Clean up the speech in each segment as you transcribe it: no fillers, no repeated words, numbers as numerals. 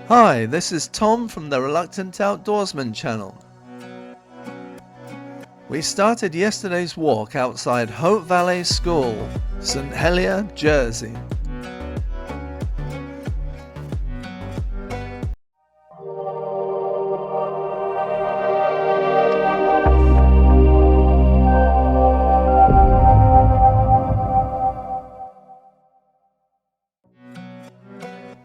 Hi, this is Tom from the Reluctant Outdoorsman channel. We started yesterday's walk outside Haute Vallee School, St. Helier, Jersey.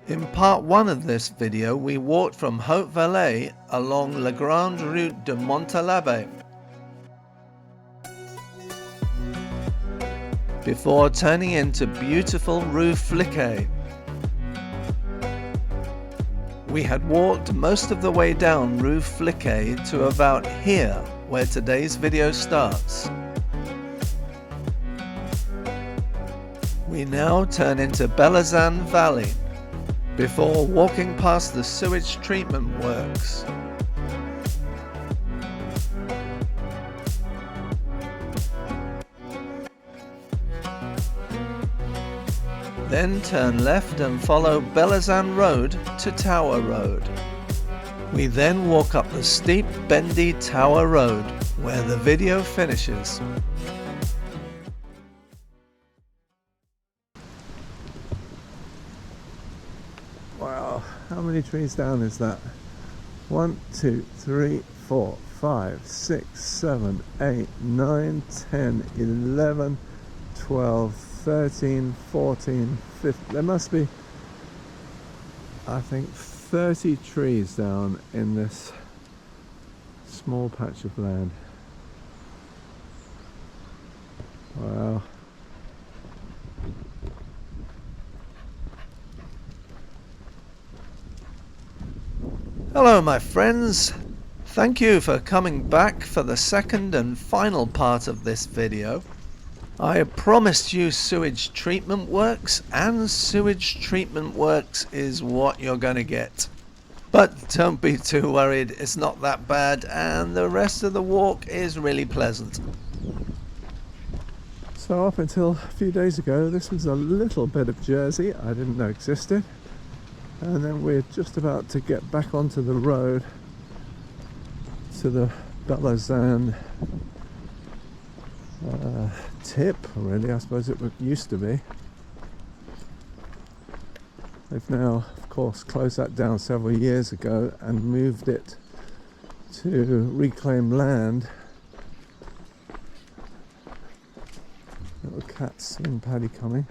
In part 1 of this video, we walked from Haute Vallee along La Grande Route de Montalabé before turning into beautiful Rue Fliquet. We had walked most of the way down Rue Fliquet to about here, where today's video starts. We now turn into Belazan Valley before walking past the sewage treatment works. Then turn left and follow Belazan Road to Tower Road. We then walk up the steep, bendy Tower Road, where the video finishes. Wow, how many trees down is that? 1, 2, 3, 4, 5, 6, 7, 8, 9, 10, 11, 12, 13, 14, 15. There must be, I think, 30 trees down in this small patch of land. Wow. Hello my friends, thank you for coming back for the second and final part of this video. I promised you sewage treatment works, and sewage treatment works is what you're going to get. But don't be too worried, it's not that bad, and the rest of the walk is really pleasant. So up until a few days ago, this was a little bit of Jersey I didn't know existed. And then we're just about to get back onto the road to the Belazan tip, really, I suppose it used to be. They've now, of course, closed that down several years ago and moved it to reclaim land. Little cats and Paddy coming.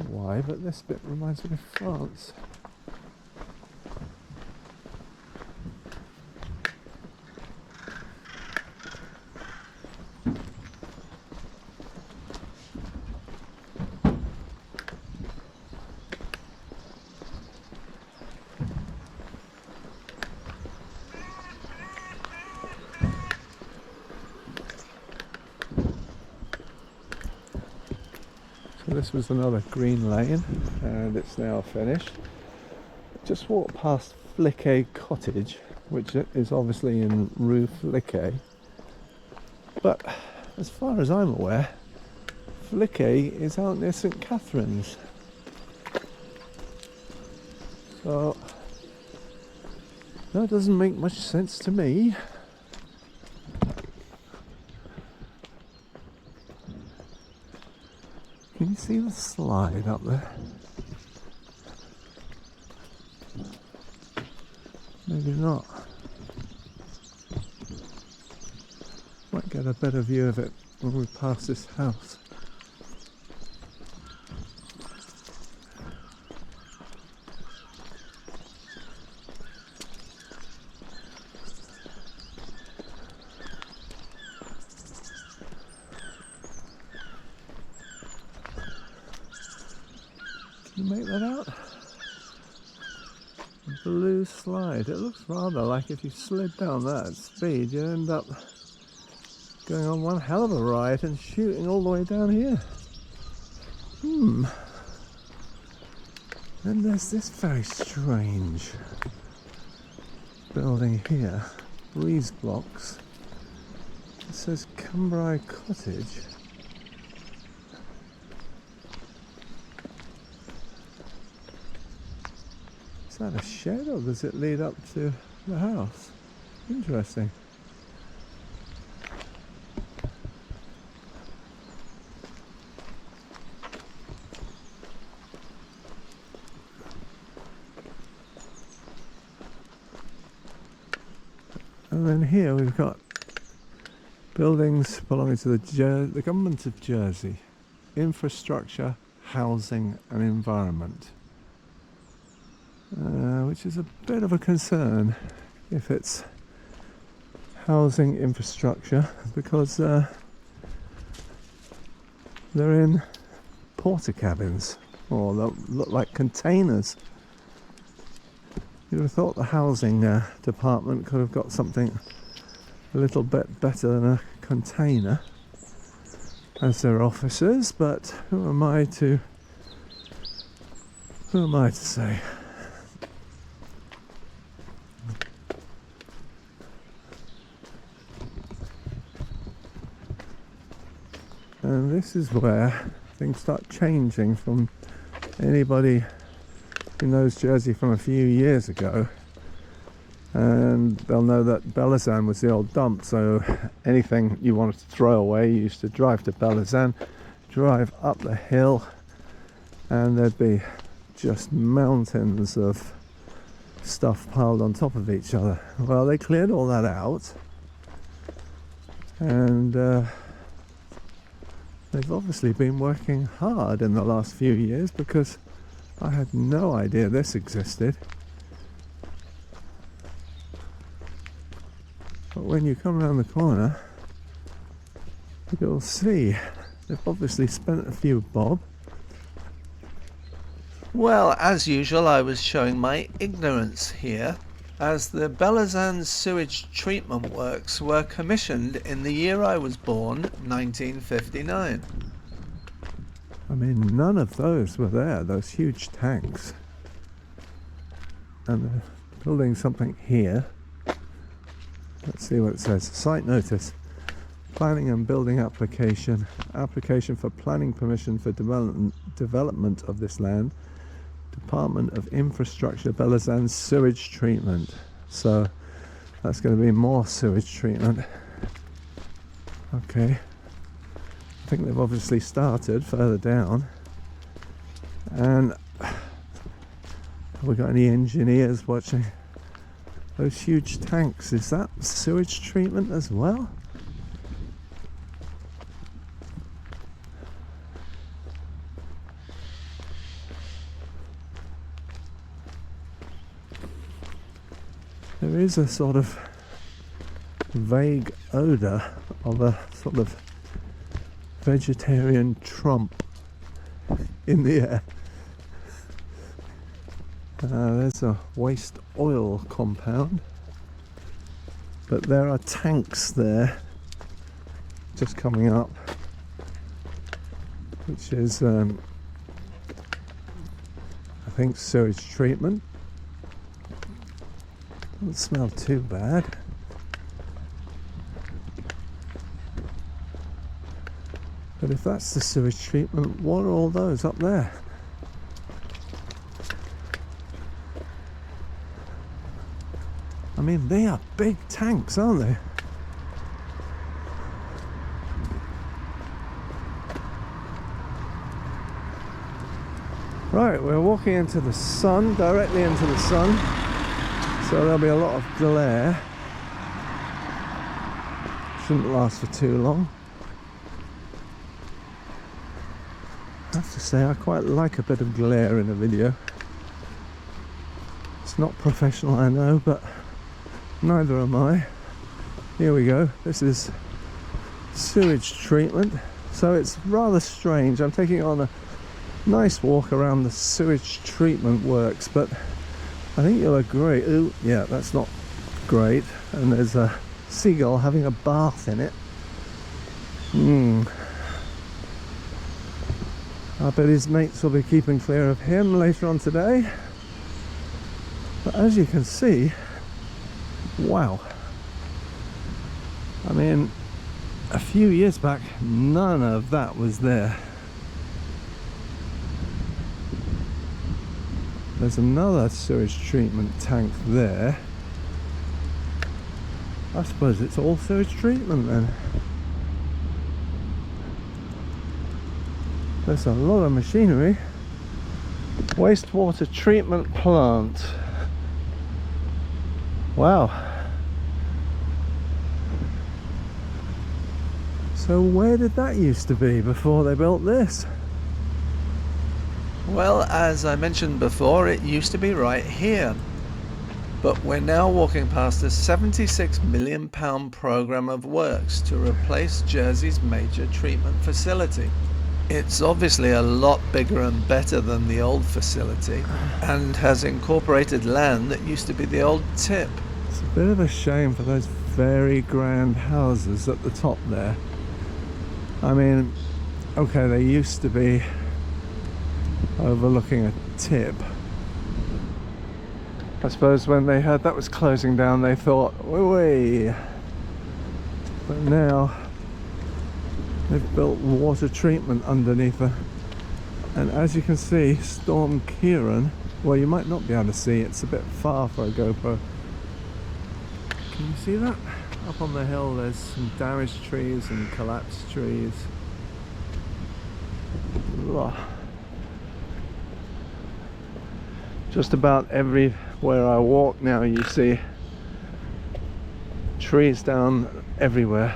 Why, but this bit reminds me of France. This was another green lane and it's now finished. Just walked past Fliquet Cottage, which is obviously in Rue Fliquet, but as far as I'm aware, Fliquet is out near St. Catherine's. So that doesn't make much sense to me. Can you see the slide up there? Maybe not. Might get a better view of it when we pass this house. Can you make that out? Blue slide. It looks rather like if you slid down that at speed, you end up going on one hell of a ride and shooting all the way down here. Then there's this very strange building here. Breeze blocks. It says Cambrai Cottage. that a shed or does it lead up to the house? Interesting. And then here we've got buildings belonging to the government of Jersey. Infrastructure, housing and environment. Which is a bit of a concern if it's housing infrastructure, because they're in porta cabins, or they look like containers. You'd have thought the housing department could have got something a little bit better than a container as their officers, but who am I to say? And this is where things start changing. From anybody who knows Jersey from a few years ago, and they'll know that Belizan was the old dump, so anything you wanted to throw away, you used to drive to Belizan, drive up the hill, and there'd be just mountains of stuff piled on top of each other. Well, they cleared all that out, and they've obviously been working hard in the last few years, because I had no idea this existed. But when you come around the corner, you'll see they've obviously spent a few bob. Well, as usual, I was showing my ignorance here, as the Belizan sewage treatment works were commissioned in the year I was born, 1959. I mean, none of those were there, those huge tanks. And they're building something here. Let's see what it says. Site notice. Planning and building application. Application for planning permission for development of this land. Department of Infrastructure, Belizan sewage treatment. So that's going to be more sewage treatment. Okay. I think they've obviously started further down. And have we got any engineers watching? Those huge tanks, is that sewage treatment as well? There is a sort of vague odour of a sort of vegetarian trump in the air. There's a waste oil compound, but there are tanks there just coming up, which is I think sewage treatment. Doesn't smell too bad. But if that's the sewage treatment, what are all those up there? I mean, they are big tanks, aren't they? Right, we're walking into the sun, directly into the sun, so there'll be a lot of glare. Shouldn't last for too long. I have to say, I quite like a bit of glare in a video. It's not professional, I know, but neither am I. Here we go. This is sewage treatment. So it's rather strange. I'm taking on a nice walk around the sewage treatment works, but I think you'll agree. Ooh, yeah, that's not great. And there's a seagull having a bath in it. I bet his mates will be keeping clear of him later on today. But as you can see, wow. I mean, a few years back, none of that was there. There's another sewage treatment tank there. I suppose it's all sewage treatment then. There's a lot of machinery. Wastewater treatment plant. Wow. So where did that used to be before they built this? Well, as I mentioned before, it used to be right here. But we're now walking past a £76 million programme of works to replace Jersey's major treatment facility. It's obviously a lot bigger and better than the old facility, and has incorporated land that used to be the old tip. It's a bit of a shame for those very grand houses at the top there. I mean, okay, they used to be overlooking a tip. I suppose when they heard that was closing down, they thought, wee. But now they've built water treatment underneath it. And as you can see, Storm Kieran, well, you might not be able to see, it's a bit far for a GoPro. Can you see that? Up on the hill there's some damaged trees and collapsed trees. Ugh. Just about everywhere I walk now you see trees down everywhere.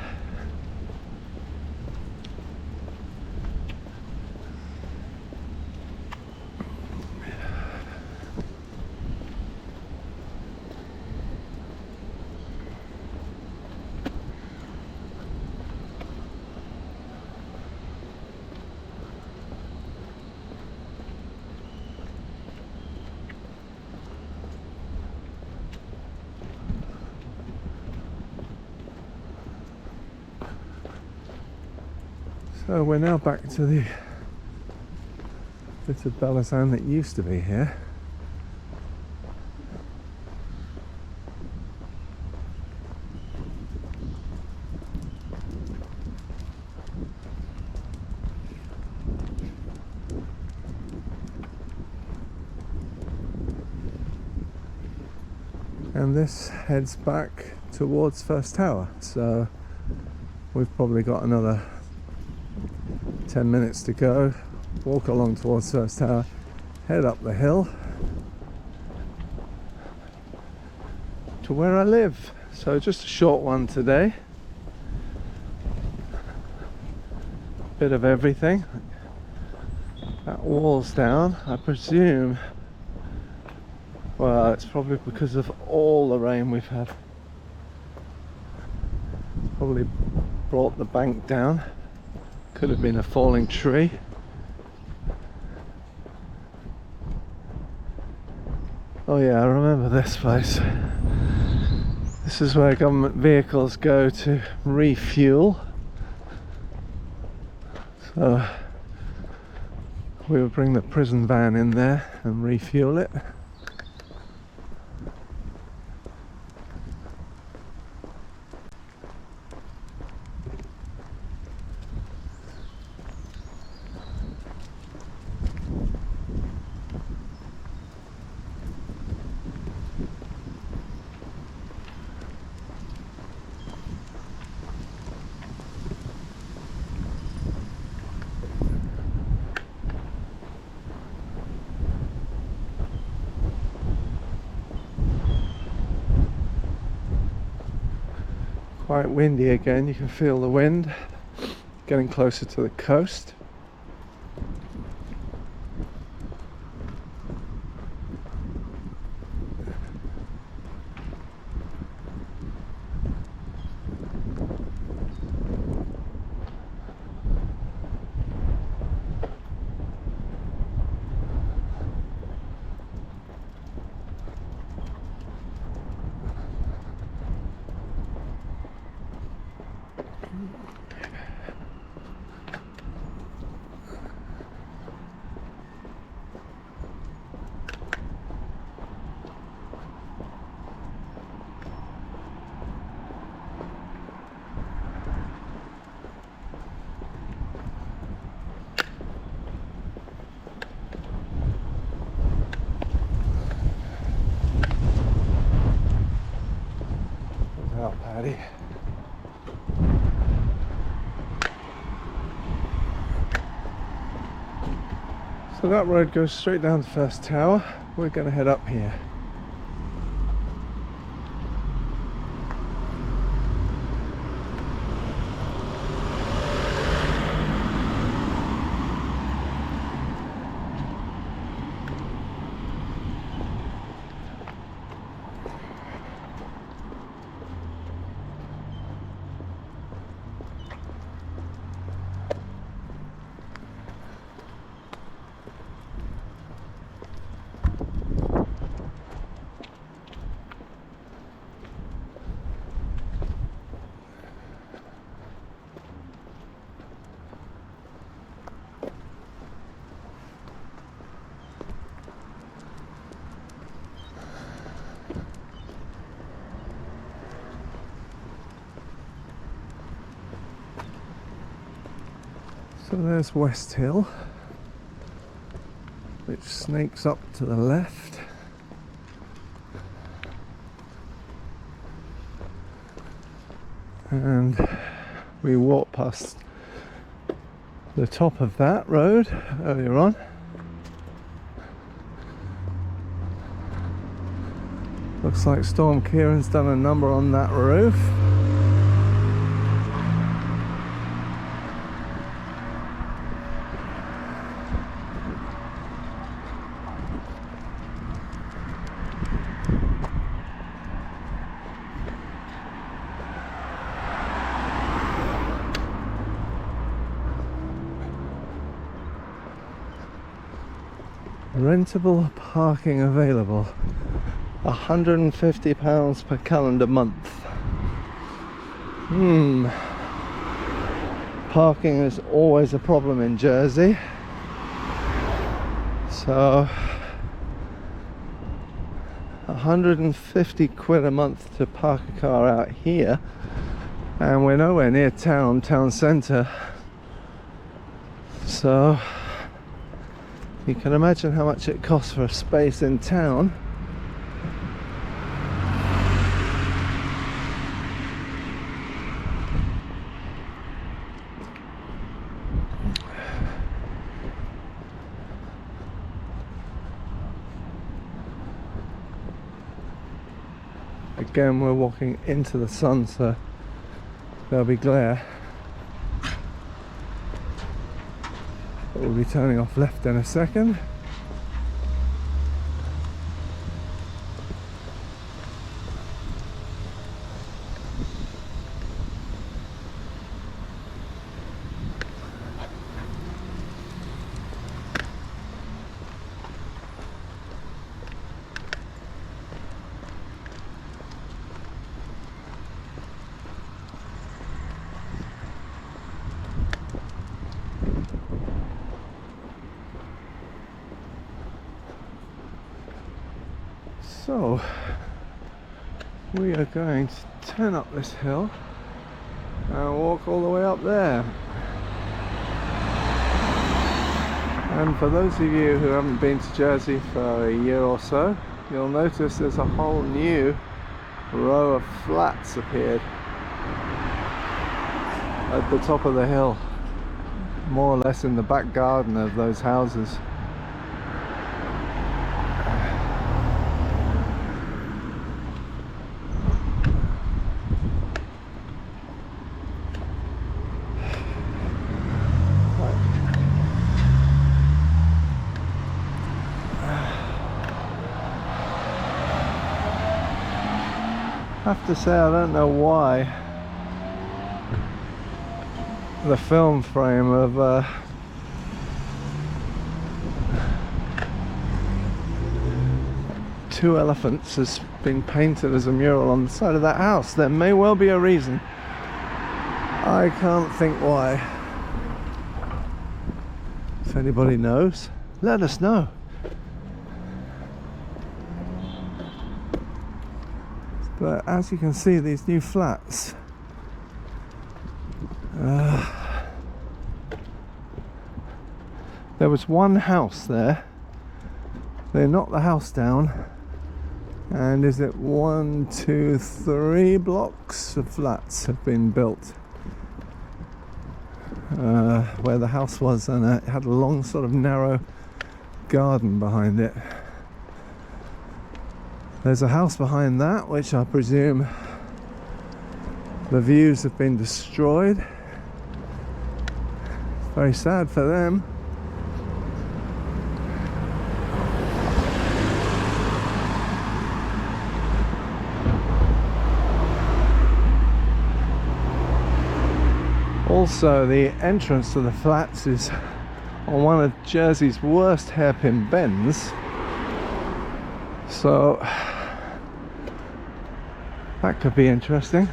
So we're now back to the bit of Bellasan that used to be here. And this heads back towards First Tower, so we've probably got another 10 minutes to go. Walk along towards First Tower, head up the hill to where I live. So just a short one today. Bit of everything. That wall's down, I presume. Well, it's probably because of all the rain we've had. Probably brought the bank down. Could have been a falling tree. Oh yeah, I remember this place. This is where government vehicles go to refuel. So we would bring the prison van in there and refuel it. Quite windy again, you can feel the wind getting closer to the coast. Vallee. So that road goes straight down to First Tower. We're going to head up here. So there's West Hill, which snakes up to the left. And we walked past the top of that road earlier on. Looks like Storm Kieran's done a number on that roof. Rentable parking available, £150 per calendar month. Parking is always a problem in Jersey, so 150 quid a month to park a car out here, and we're nowhere near town centre, so you can imagine how much it costs for a space in town. Again, we're walking into the sun, so there'll be glare. But we'll be turning off left in a second. So we are going to turn up this hill and walk all the way up there. And for those of you who haven't been to Jersey for a year or so, you'll notice there's a whole new row of flats appeared at the top of the hill, more or less in the back garden of those houses. I have to say, I don't know why the film frame of two elephants has been painted as a mural on the side of that house. There may well be a reason. I can't think why. If anybody knows, let us know. But as you can see, these new flats, there was one house there. They knocked the house down And is it 1, 2, 3 blocks of flats have been built where the house was, and it had a long sort of narrow garden behind it. There's a house behind that which I presume the views have been destroyed. Very sad for them. Also, the entrance to the flats is on one of Jersey's worst hairpin bends, so that could be interesting.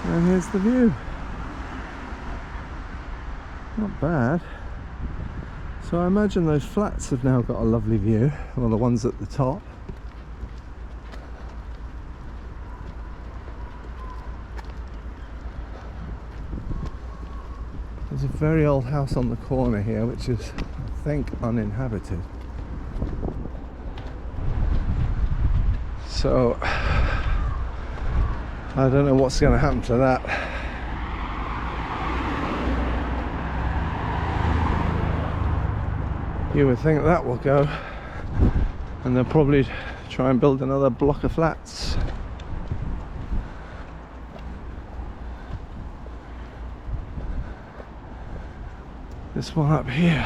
And here's the view. Not bad. So I imagine those flats have now got a lovely view, well, the ones at the top. There's a very old house on the corner here which is, I think, uninhabited. So I don't know what's going to happen to that. You would think that will go, and they'll probably try and build another block of flats. This one up here.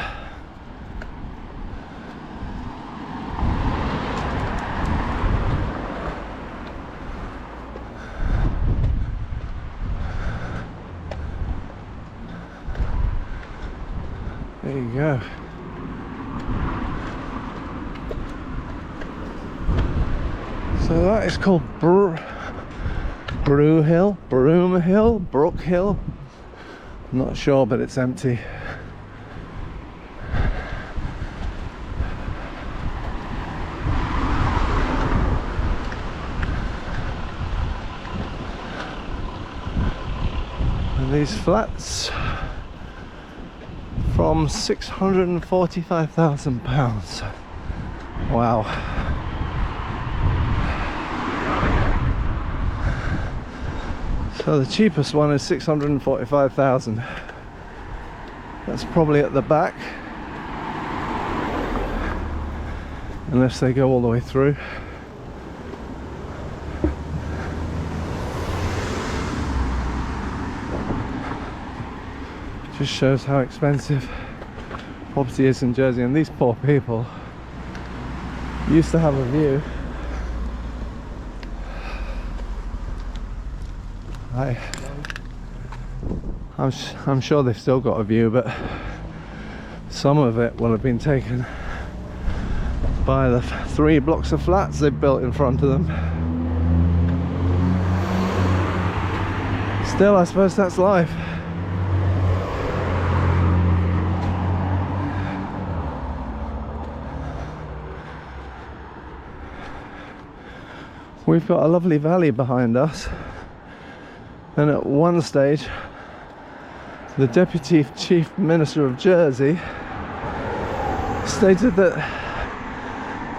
There you go. So that is called Broom Hill, Brook Hill. I'm not sure, but it's empty. And these flats from £645,000. Wow. So the cheapest one is 645,000. That's probably at the back, unless they go all the way through. Just shows how expensive property is in Jersey, and these poor people used to have a view. I'm sure they've still got a view, but some of it will have been taken by the 3 blocks of flats they've built in front of them. Still, I suppose that's life. We've got a lovely valley behind us, and at one stage the Deputy Chief Minister of Jersey stated that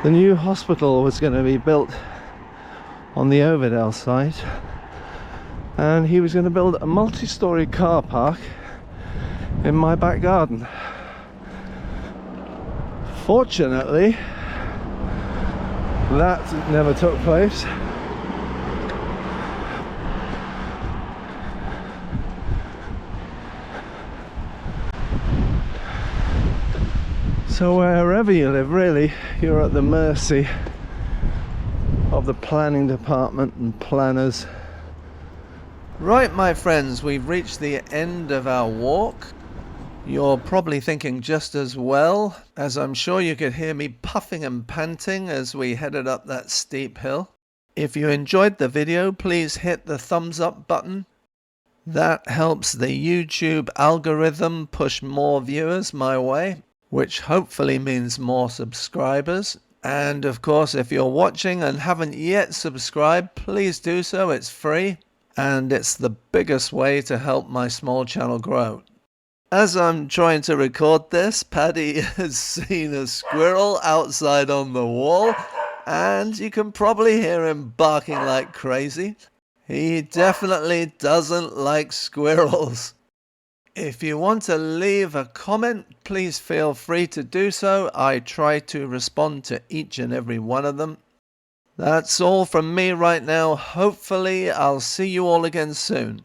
the new hospital was going to be built on the Overdale site, and he was going to build a multi-storey car park in my back garden. Fortunately, that never took place. So wherever you live, really, you're at the mercy of the planning department and planners. Right, my friends, we've reached the end of our walk. You're probably thinking just as well, as I'm sure you could hear me puffing and panting as we headed up that steep hill. If you enjoyed the video, please hit the thumbs up button. That helps the YouTube algorithm push more viewers my way, which hopefully means more subscribers. And of course, if you're watching and haven't yet subscribed, please do so. It's free, and it's the biggest way to help my small channel grow. As I'm trying to record this, Paddy has seen a squirrel outside on the wall, and you can probably hear him barking like crazy. He definitely doesn't like squirrels. If you want to leave a comment, please feel free to do so. I try to respond to each and every one of them. That's all from me right now. Hopefully, I'll see you all again soon.